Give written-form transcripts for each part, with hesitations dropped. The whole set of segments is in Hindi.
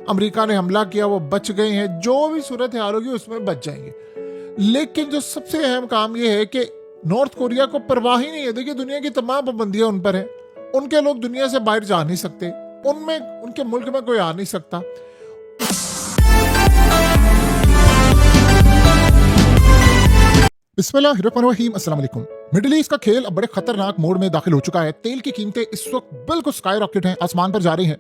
अमेरिका ने हमला किया, वो बच गए हैं, जो भी सूरत हाल होगी उसमें बच जाएंगे। लेकिन जो सबसे अहम काम यह है कि नॉर्थ कोरिया को परवाह ही नहीं है। देखिए, दुनिया की तमाम पाबंदियां उन पर है, उनके लोग दुनिया से बाहर जा नहीं सकते, उनमें उनके मुल्क में कोई आ नहीं सकता। बिस्मिल्लाहिर्रहमानिर्रहीम, अस्सलाम वालेकुम। मिडिल ईस्ट का खेल अब बड़े खतरनाक मोड में दाखिल हो चुका है। तेल की कीमतें इस वक्त बिल्कुल स्काई रॉकेट हैं, आसमान पर जा रही हैं।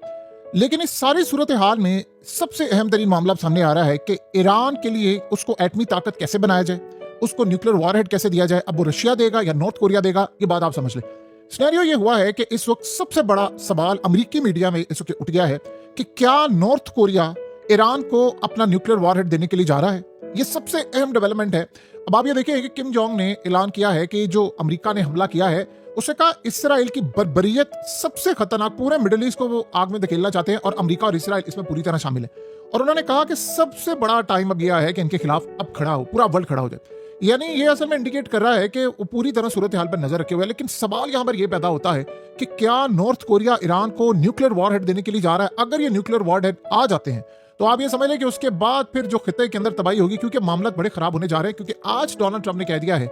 लेकिन इस सारी सूरत हाल में सबसे अहम तरीन मामला सामने आ रहा है कि ईरान के लिए उसको एटमी ताकत कैसे बनाया जाए, उसको न्यूक्लियर वॉरहेड कैसे दिया जाए। अब वो रशिया देगा या नॉर्थ कोरिया देगा, ये बात आप समझ लें। सिनेरियो ये हुआ है कि इस वक्त सबसे बड़ा सवाल अमेरिकी मीडिया में इस वक्त उठ गया है कि क्या नॉर्थ कोरिया ईरान को अपना न्यूक्लियर वॉरहेड देने के लिए जा रहा है। ये सबसे अहम डेवलपमेंट है। अब आप ये देखिए कि किम जोंग ने ऐलान किया है कि जो अमेरिका ने हमला किया है, उसने कहा इसराइल की बर्बरियत सबसे खतरनाक, पूरे मिडिल ईस्ट को वो आग में धकेलना चाहते हैं और अमेरिका और इसराइल इसमें पूरी तरह शामिल है। और उन्होंने कहा कि सबसे बड़ा टाइम अब यह है कि इनके खिलाफ अब खड़ा हो, पूरा वर्ल्ड खड़ा हो जाए। यानी ये असल में इंडिकेट कर रहा है कि वो पूरी तरह सूरत हाल पर नजर रखे हुए है। लेकिन सवाल यहां पर यह पैदा होता है कि क्या नॉर्थ कोरिया ईरान को न्यूक्लियर वॉरहेड देने के लिए जा रहा है। अगर ये न्यूक्लियर वॉरहेड आ जाते हैं तो आप ये समझ लें कि उसके बाद फिर जो खिते के अंदर तबाही होगी, क्योंकि मामला बड़े खराब होने जा रहे हैं। क्योंकि आज डोनाल्ड ट्रंप ने कह दिया है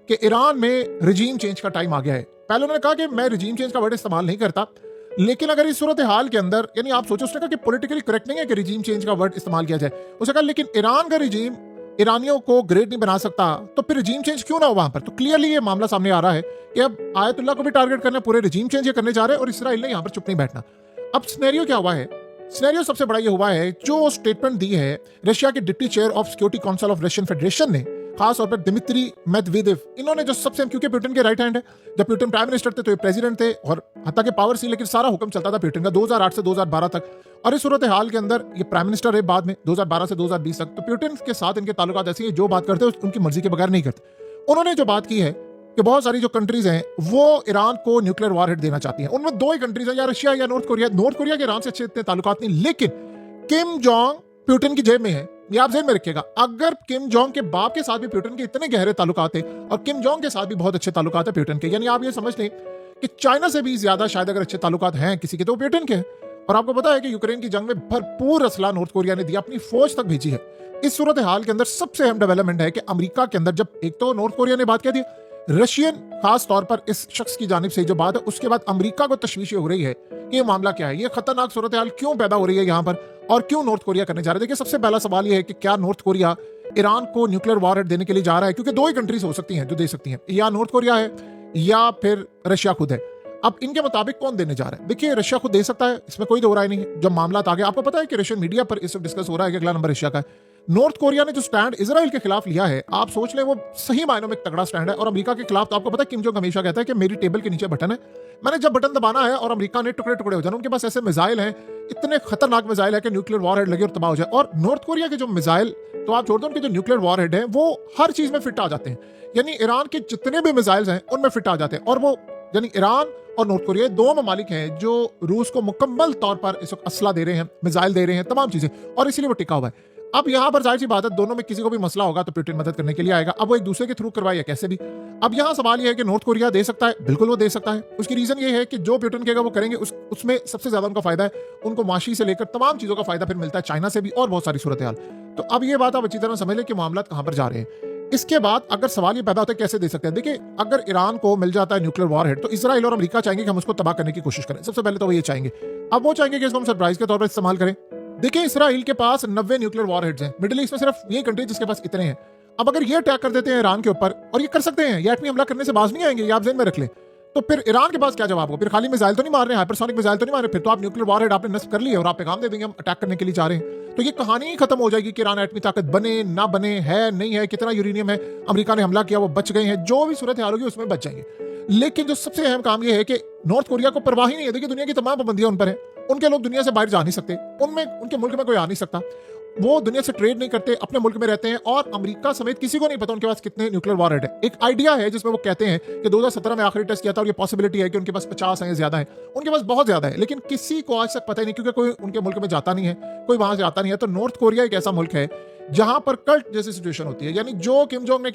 कि ईरान में रिजीम चेंज का टाइम आ गया है। पहले उन्होंने कहा कि मैं रिजीम चेंज का वर्ड इस्तेमाल नहीं करता, लेकिन अगर इस सूरत हाल के अंदर, यानी आप सोचो, उसने कहा कि पॉलिटिकली करेक्ट नहीं है कि रिजीम चेंज का वर्ड इस्तेमाल किया जाए। उसने कहा लेकिन ईरान का रिजीम ईरानियों को ग्रेट नहीं बना सकता, तो फिर रिजीम चेंज क्यों ना हो वहां पर। तो क्लियरली ये मामला सामने आ रहा है कि अब आयतुल्लाह को भी टारगेट करना, पूरे रिजीम चेंज करने जा रहे हैं और इसराइल ने यहां पर चुप नहीं बैठना। अब सिनेरियो क्या हुआ है? सिनेरियो सबसे बड़ा ये हुआ है, जो स्टेटमेंट दी है रशिया के deputy chair of security council of Russian federation ने, खास तौर पर दिमित्री मेदवेदेव, इन्होंने जो सबसे, क्योंकि पुतिन के राइट हैंड है, जब पुतिन प्राइम मिनिस्टर थे तो ये प्रेसिडेंट थे और हत्ता के पावर सी, लेकिन सारा हुक्म चलता था पुतिन का 2008 से 2012 तक। और इस सूरत हाल के अंदर ये प्राइम मिनिस्टर है बाद में 2012 से 2020 तक। तो पुतिन के साथ इनके ताल्लुकात ऐसे हैं, जो बात करते हैं उनकी मर्जी के बगैर नहीं करते। उन्होंने जो बात की है कि बहुत सारी जो कंट्रीज हैं वो ईरान को न्यूक्लियर वॉरहेड देना चाहती हैं। उनमें दो ही कंट्रीज हैं, या रशिया या नॉर्थ कोरिया। नॉर्थ कोरिया के ईरान से अच्छे इतने ताल्लुकात नहीं, लेकिन किम जोंग पुतिन की जेब में है, ये आप ज़हन में रखिएगा। अगर किम जोंग के बाप के साथ भी पुतिन के इतने गहरे ताल्लुकात हैं और किम जोंग के साथ भी बहुत अच्छे ताल्लुकात हैं पुतिन के, यानी आप ये समझ लें कि चाइना से भी ज्यादा शायद अगर अच्छे ताल्लुकात हैं किसी के, तो पुतिन के हैं। और आपको पता है कि यूक्रेन की जंग में भरपूर असला नॉर्थ कोरिया ने दिया, अपनी फौज तक भेजी है। इस सूरत हाल के अंदर सबसे अहम डेवलपमेंट है कि अमेरिका के अंदर, जब एक तो नॉर्थ कोरिया ने बात कह दी, रशियन खास तौर पर इस शख्स की जानिब से जो बात है, उसके बाद अमेरिका को तशवीश हो रही है कि ये मामला क्या है, ये खतरनाक सूरत हाल क्यों पैदा हो रही है यहाँ पर और क्यों नॉर्थ कोरिया करने जा रहे हैं। देखिए, सबसे पहला सवाल ये है कि क्या नॉर्थ कोरिया ईरान को न्यूक्लियर वॉरहेड देने के लिए जा रहा है, क्योंकि दो ही कंट्रीज हो सकती हैं जो दे सकती हैं, या नॉर्थ कोरिया है या फिर रशिया खुद है। अब इनके मुताबिक कौन देने जा रहा है? देखिए, रशिया खुद दे सकता है, इसमें कोई दो राय नहीं है। जब मामला आ गया, आपको पता है कि रशियन मीडिया पर इस वक्त डिस्कस हो रहा है कि अगला नंबर रशिया का है। नॉर्थ कोरिया ने जो स्टैंड इजराइल के खिलाफ लिया है, आप सोच लें, वो सही मायनों में एक तगड़ा स्टैंड है। और अमेरिका के खिलाफ तो आपको पता है किम जोंग हमेशा कहता है कि मेरी टेबल के नीचे बटन है, मैंने जब बटन दबाना है और अमेरिका ने टुकड़े टुकड़े हो जाना। उनके पास ऐसे मिसाइल हैं, इतने खतरनाक मिसाइल है कि न्यूक्लियर वॉरहेड लगे और तबाह हो जाए। और नॉर्थ कोरिया के जो मिसाइल, तो आप छोड़ दो, उनके जो न्यूक्लियर वॉरहेड है वो हर चीज में फिट आ जाते हैं। यानी ईरान के जितने भी मिसाइल हैं उनमें फिट आ जाते हैं। और वो, यानी ईरान और नॉर्थ कोरिया दो ममालिक हैं जो रूस को मुकम्मल तौर पर इस वक्त असला दे रहे हैं, मिसाइल दे रहे हैं, तमाम चीजें, और इसीलिए वो टिका हुआ है। अब यहां पर जाहिर सी बात है, दोनों में किसी को भी मसला होगा तो पुतिन मदद करने के लिए आएगा। अब वो एक दूसरे के थ्रू करवाए कैसे भी। अब यहां सवाल यह है कि नॉर्थ कोरिया दे सकता है, बिल्कुल वो दे सकता है। उसकी रीजन ये है कि जो पुतिन कहेगा वो करेंगे, उसमें सबसे ज्यादा उनका फायदा है, उनको माशी से लेकर तमाम चीजों का फायदा फिर मिलता है, चाइना से भी और बहुत सारी सूरत हाल। तो अब ये बात आप अच्छी तरह समझ लें कि मामला कहां पर जा रहे हैं। इसके बाद अगर सवाल ये पैदा होता है कैसे दे सकते हैं, देखिए, अगर ईरान को मिल जाता है न्यूक्लियर वॉरहेड तो इसराइल और अमेरिका चाहेंगे कि हम उसको तबाह करने की कोशिश करें। सबसे पहले तो वो ये चाहेंगे। अब वो चाहेंगे कि इसको हम सरप्राइज के तौर पर इस्तेमाल करें। देखिए, इसराइल के पास 90 न्यूक्लियर वॉरहेड्स हैं। मिडिल ईस्ट में सिर्फ यही कंट्री जिसके पास इतने हैं। अब अगर ये अटैक कर देते हैं ईरान के ऊपर, और ये कर सकते हैं, ये एटमी हमला करने से बाज नहीं आएंगे, ये आप ज़हन में रख लें, तो फिर ईरान के पास क्या जवाब हो? फिर खाली मिसाइल तो नहीं मार रहे हैं, हाइपरसोनिक मिसाइल तो नहीं मार रहे, फिर तो आप न्यूक्लियर वॉरहेड आपने नस्ब कर ली है और आप पैगाम दे देंगे हम अटैक करने के लिए जा रहे हैं। तो ये कहानी ही खत्म हो जाएगी कि ईरान एटमी ताकत बने ना बने, है नहीं है, कितना यूरेनियम है, अमेरिका ने हमला किया, वो बच गए हैं, जो भी सूरत हाल होगी उसमें बच जाएंगे। लेकिन जो सबसे अहम काम यह है कि नॉर्थ कोरिया को परवाह ही नहीं है। देखिए, दुनिया की तमाम पाबंदियां उन पर है, उनके लोग दुनिया से बाहर जा नहीं सकते, उनमें उनके मुल्क में कोई आ नहीं सकता, वो दुनिया से ट्रेड नहीं करते, अपने मुल्क में रहते हैं। और अमेरिका समेत किसी को नहीं पता उनके पास कितने न्यूक्लियर वॉरहेड है। एक आइडिया है जिसमें वो कहते हैं कि 2017 में आखिरी टेस्ट किया था और ये पॉसिबिलिटी है कि उनके पास 50 है, ज्यादा है, उनके पास बहुत ज्यादा है, लेकिन किसी को आज तक पता ही नहीं, क्योंकि कोई उनके मुल्क में जाता नहीं है, कोई वहां से आता नहीं है। तो नॉर्थ कोरिया एक ऐसा मुल्क है जहां पर कल्ट जैसी सिचुएशन होती है। यानी जो किम जोंग ने